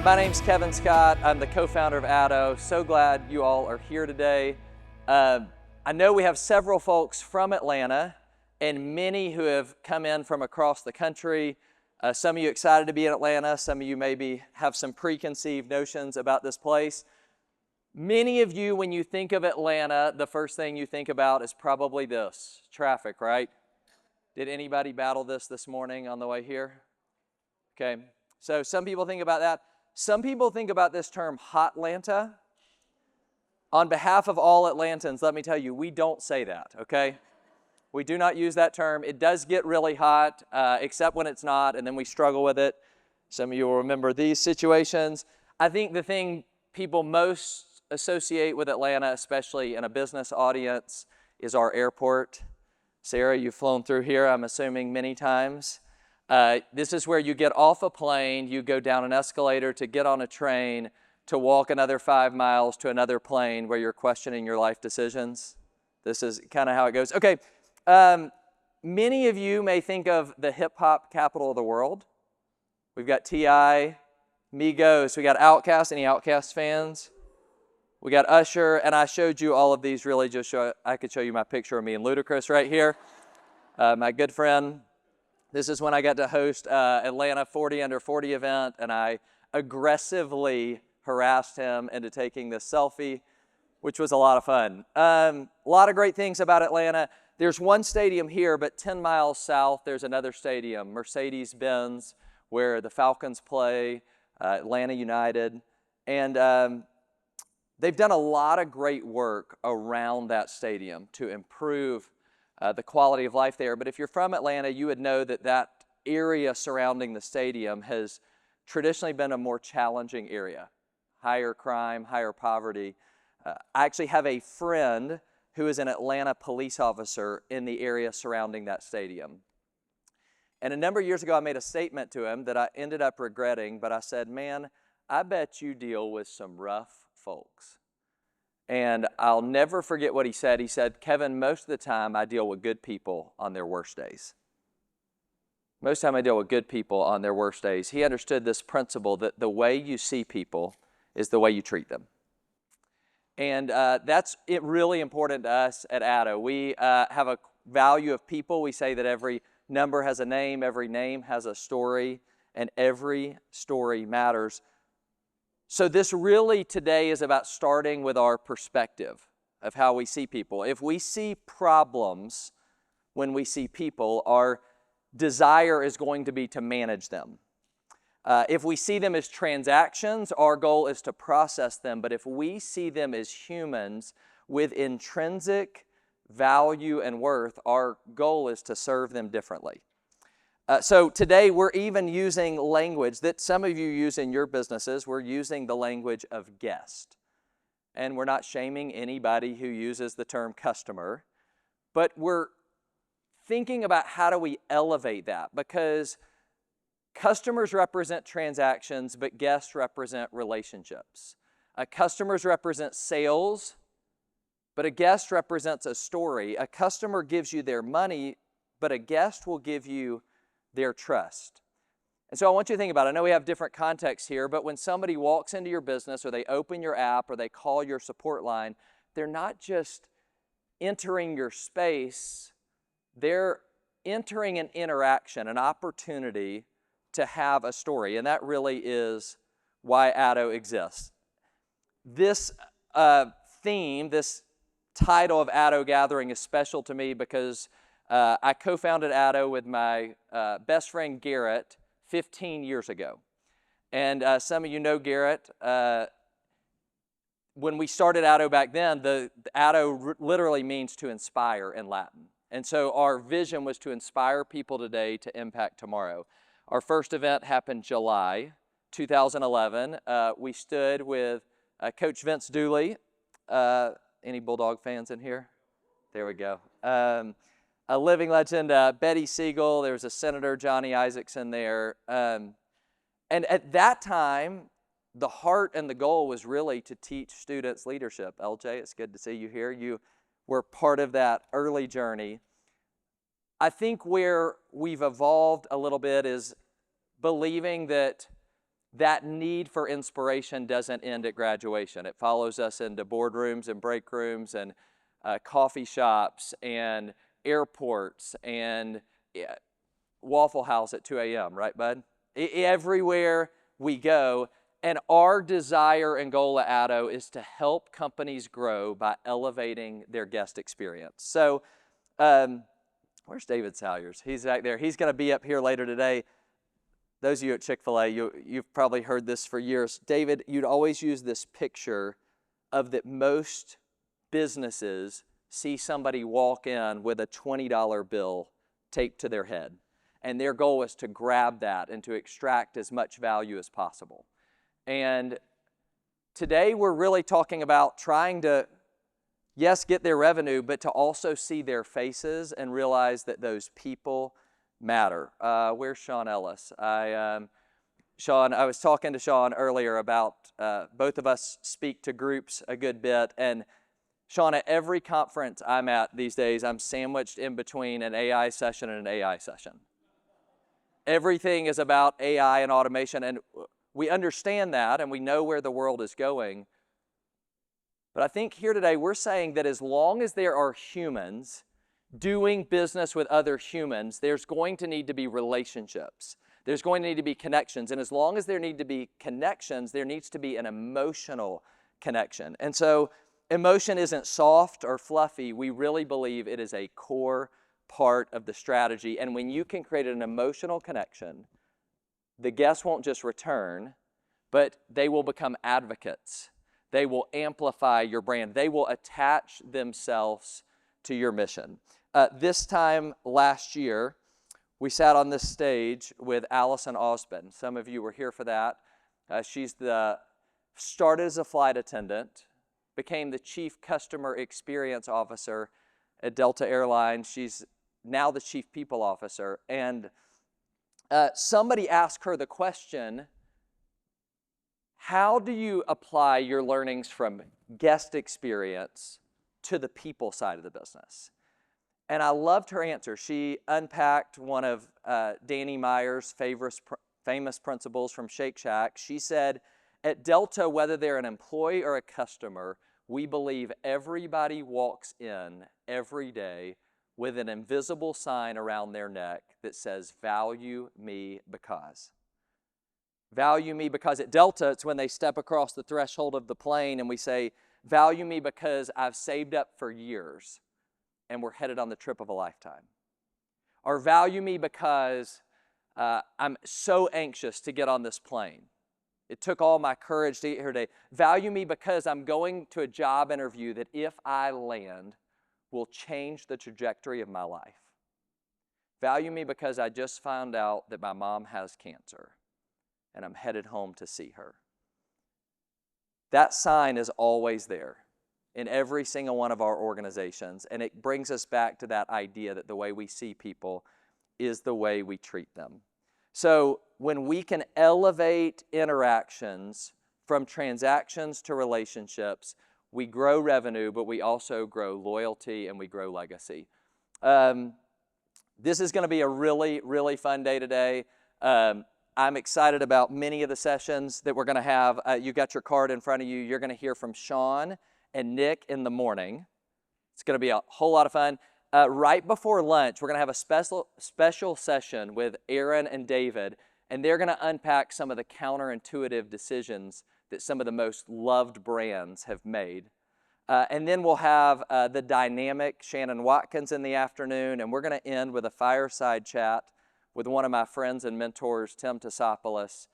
My name's Kevin Scott. I'm the co-founder of ADDO. So glad you all are here today. I know we have several folks from Atlanta and many who have come in from across the country. Some of you excited to be in Atlanta. Some of you maybe have some preconceived notions about this place. Many of you, when you think of Atlanta, the first thing you think about is probably this, traffic, right? Did anybody battle this morning on the way here? Okay, so some people think about that. Some people think about this term, Hotlanta. On behalf of all Atlantans, let me tell you, we don't say that, okay? We do not use that term. It does get really hot, except when it's not, and then we struggle with it. Some of you will remember these situations. I think the thing people most associate with Atlanta, especially in a business audience, is our airport. Sarah, you've flown through here, I'm assuming, many times. This is where you get off a plane, you go down an escalator to get on a train, to walk another 5 miles to another plane where you're questioning your life decisions. This is kind of how it goes. Okay, many of you may think of the hip-hop capital of the world. We've got T.I., Migos, we got Outkast. Any Outkast fans? We got Usher, and I showed you all of these really just so I could show you my picture of me and Ludacris right here. My good friend. This is when I got to host Atlanta 40 Under 40 event, and I aggressively harassed him into taking this selfie, which was a lot of fun. A lot of great things about Atlanta. There's one stadium here, but 10 miles south, there's another stadium, Mercedes-Benz, where the Falcons play, Atlanta United. And they've done a lot of great work around that stadium to improve the quality of life there. But if you're from Atlanta, you would know that that area surrounding the stadium has traditionally been a more challenging area. Higher crime, higher poverty. I actually have a friend who is an Atlanta police officer in the area surrounding that stadium. And a number of years ago, I made a statement to him that I ended up regretting, but I said, man, I bet you deal with some rough folks. And I'll never forget what he said. He said, Kevin, most of the time I deal with good people on their worst days. Most of the time I deal with good people on their worst days. He understood this principle that the way you see people is the way you treat them. And that's really important to us at ADDO. We have a value of people. We say that every number has a name, every name has a story, and every story matters. So this really today is about starting with our perspective of how we see people. If we see problems when we see people, our desire is going to be to manage them. If we see them as transactions, our goal is to process them. But if we see them as humans with intrinsic value and worth, our goal is to serve them differently. So today we're even using language that some of you use in your businesses. We're using the language of guest. And we're not shaming anybody who uses the term customer, but we're thinking about how do we elevate that, because customers represent transactions, but guests represent relationships. Customers represent sales, but a guest represents a story. A customer gives you their money, but a guest will give you their trust. And so I want you to think about it. I know we have different contexts here, but when somebody walks into your business or they open your app or they call your support line, they're not just entering your space, they're entering an interaction, an opportunity to have a story. And that really is why ADDO exists. This theme, this title of ADDO Gathering is special to me because I co-founded ADDO with my best friend Garrett 15 years ago. And some of you know Garrett. When we started ADDO back then, the ADDO literally means to inspire in Latin. And so our vision was to inspire people today to impact tomorrow. Our first event happened July 2011. We stood with Coach Vince Dooley. Any Bulldog fans in here? There we go. A living legend, Betty Siegel. There was a Senator, Johnny Isaacson there. And at that time, the heart and the goal was really to teach students leadership. LJ, it's good to see you here. You were part of that early journey. I think where we've evolved a little bit is believing that that need for inspiration doesn't end at graduation. It follows us into boardrooms and break rooms and coffee shops and airports and Waffle House at 2 a.m., right, bud? Everywhere we go. And our desire and goal at ADDO is to help companies grow by elevating their guest experience. So, where's David Salyers? He's back there. He's going to be up here later today. Those of you at Chick-fil-A, you've probably heard this for years. David, you'd always use this picture of that most businesses see somebody walk in with a $20 bill taped to their head. And their goal is to grab that and to extract as much value as possible. And today we're really talking about trying to, yes, get their revenue, but to also see their faces and realize that those people matter. Where's Sean Ellis? I was talking to Sean earlier about both of us speak to groups a good bit. And Sean, at every conference I'm at these days, I'm sandwiched in between an AI session and an AI session. Everything is about AI and automation, and we understand that, and we know where the world is going. But I think here today we're saying that as long as there are humans doing business with other humans, there's going to need to be relationships. There's going to need to be connections. And as long as there need to be connections, there needs to be an emotional connection. And so emotion isn't soft or fluffy. We really believe it is a core part of the strategy. And when you can create an emotional connection, the guests won't just return, but they will become advocates. They will amplify your brand. They will attach themselves to your mission. This time last year, we sat on this stage with Allison Osbin. Some of you were here for that. She's started as a flight attendant, became the Chief Customer Experience Officer at Delta Airlines. She's now the Chief People Officer. And somebody asked her the question, how do you apply your learnings from guest experience to the people side of the business? And I loved her answer. She unpacked one of Danny Meyer's famous principles from Shake Shack. She said, at Delta, whether they're an employee or a customer, we believe everybody walks in every day with an invisible sign around their neck that says, value me because. Value me because. At Delta, it's when they step across the threshold of the plane and we say, value me because I've saved up for years and we're headed on the trip of a lifetime. Or value me because I'm so anxious to get on this plane. It took all my courage to get here today. Value me because I'm going to a job interview that if I land will change the trajectory of my life. Value me because I just found out that my mom has cancer and I'm headed home to see her. That sign is always there in every single one of our organizations, and it brings us back to that idea that the way we see people is the way we treat them. So when we can elevate interactions from transactions to relationships, we grow revenue, but we also grow loyalty and we grow legacy. This is going to be a really, really fun day today. I'm excited about many of the sessions that we're going to have. You got your card in front of you. You're going to hear from Sean and Nick in the morning. It's going to be a whole lot of fun. Right before lunch, we're going to have a special session with Aaron and David, and they're going to unpack some of the counterintuitive decisions that some of the most loved brands have made. And then we'll have the dynamic Shannon Watkins in the afternoon, and we're going to end with a fireside chat with one of my friends and mentors, Tim Tassopoulos,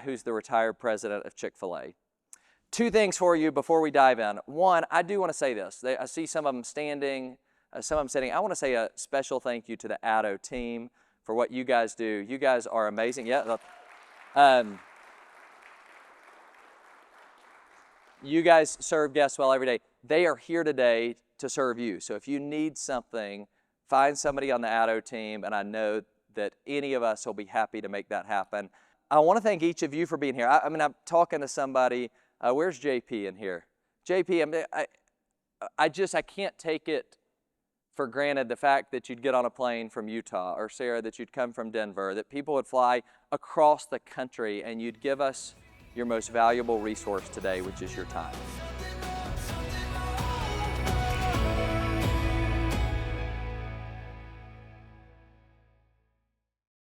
who's the retired president of Chick-fil-A. Two things for you before we dive in. One, I do want to say this. I see some of them standing, some of them sitting. I want to say a special thank you to the ADDO team for what you guys do. You guys are amazing. Yeah. You guys serve guests well every day. They are here today to serve you. So if you need something, find somebody on the ADDO team, and I know that any of us will be happy to make that happen. I want to thank each of you for being here. I'm talking to somebody. Where's JP in here? JP, I can't take it for granted the fact that you'd get on a plane from Utah, or Sarah, that you'd come from Denver, that people would fly across the country, and you'd give us your most valuable resource today, which is your time.